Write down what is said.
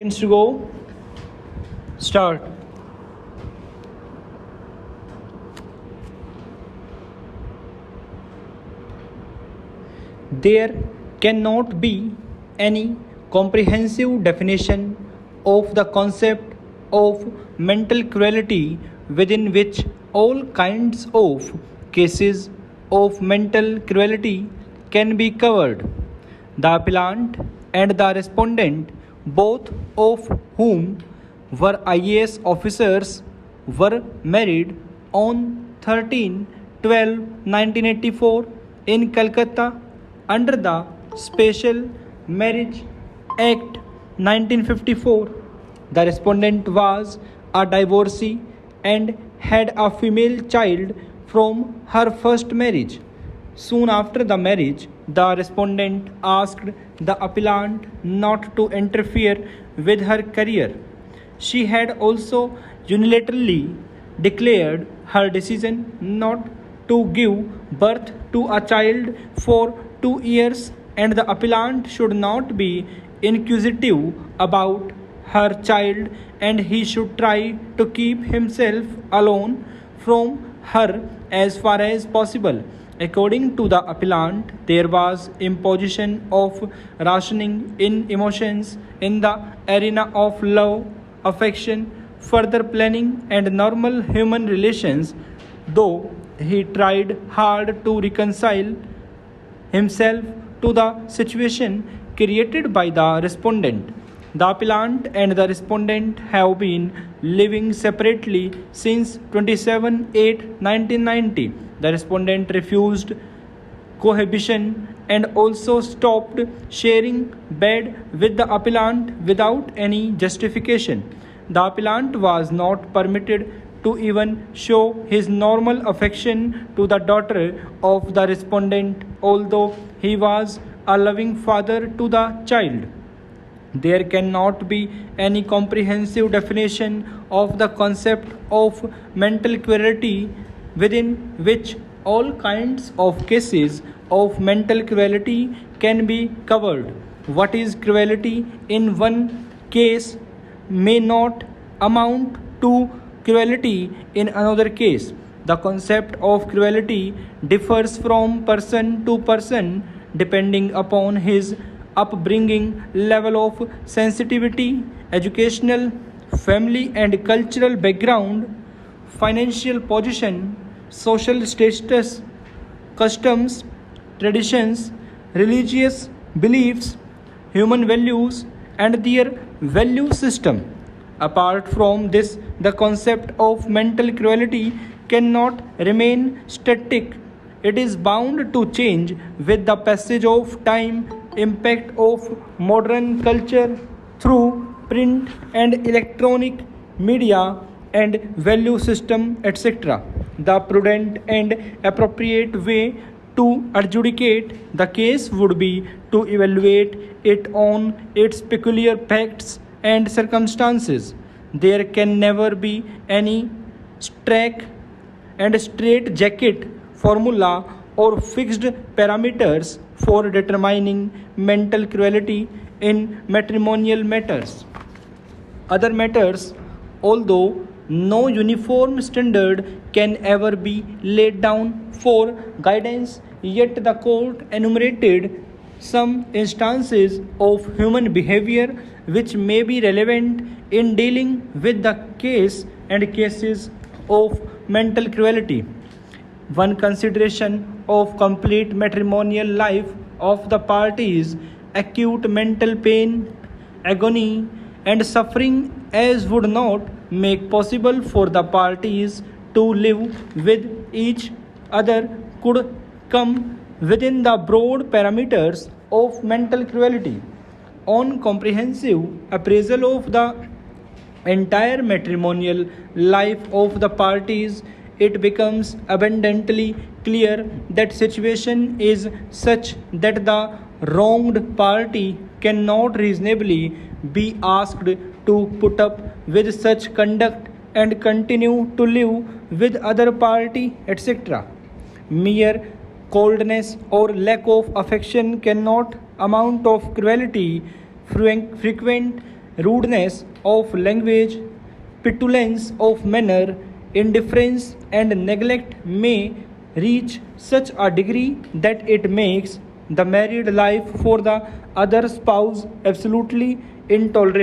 Seconds to go. Start. There cannot be any comprehensive definition of the concept of mental cruelty within which all kinds of cases of mental cruelty can be covered. The appellant and the respondent, both of whom were IAS officers, were married on 13/12/1984 in Calcutta under the Special Marriage Act 1954. The respondent was a divorcee and had a female child from her first marriage. Soon after the marriage, the respondent asked the appellant not to interfere with her career. She had also unilaterally declared her decision not to give birth to a child for 2 years, and the appellant should not be inquisitive about her child and he should try to keep himself alone from her as far as possible. According to the appellant, there was imposition of rationing in emotions in the arena of love, affection, further planning, and normal human relations, though he tried hard to reconcile himself to the situation created by the respondent. The appellant and the respondent have been living separately since 27/8/1990. The respondent refused cohabitation and also stopped sharing bed with the appellant without any justification. The appellant was not permitted to even show his normal affection to the daughter of the respondent, although he was a loving father to the child. There cannot be any comprehensive definition of the concept of mental cruelty within which all kinds of cases of mental cruelty can be covered. What is cruelty in one case may not amount to cruelty in another case. The concept of cruelty differs from person to person depending upon his upbringing, level of sensitivity, educational, family and cultural background, financial position, social status, customs, traditions, religious beliefs, human values, and their value system. Apart from this, the concept of mental cruelty cannot remain static. It is bound to change with the passage of time, impact of modern culture through print and electronic media and value system, etc. The prudent and appropriate way to adjudicate the case would be to evaluate it on its peculiar facts and circumstances. There can never be any strack and straight jacket formula or fixed parameters for determining mental cruelty in matrimonial matters. Other matters, although no uniform standard can ever be laid down for guidance, yet the court enumerated some instances of human behavior which may be relevant in dealing with the case and cases of mental cruelty. One consideration of complete matrimonial life of the parties, acute mental pain, agony, and suffering as would not make possible for the parties to live with each other could come within the broad parameters of mental cruelty. On comprehensive appraisal of the entire matrimonial life of the parties, it becomes abundantly clear that situation is such that the wronged party cannot reasonably be asked to put up with such conduct and continue to live with other party, etc. Mere coldness or lack of affection cannot amount of cruelty. Frequent rudeness of language, petulance of manner, indifference, and neglect may reach such a degree that it makes the married life for the other spouse absolutely intolerable.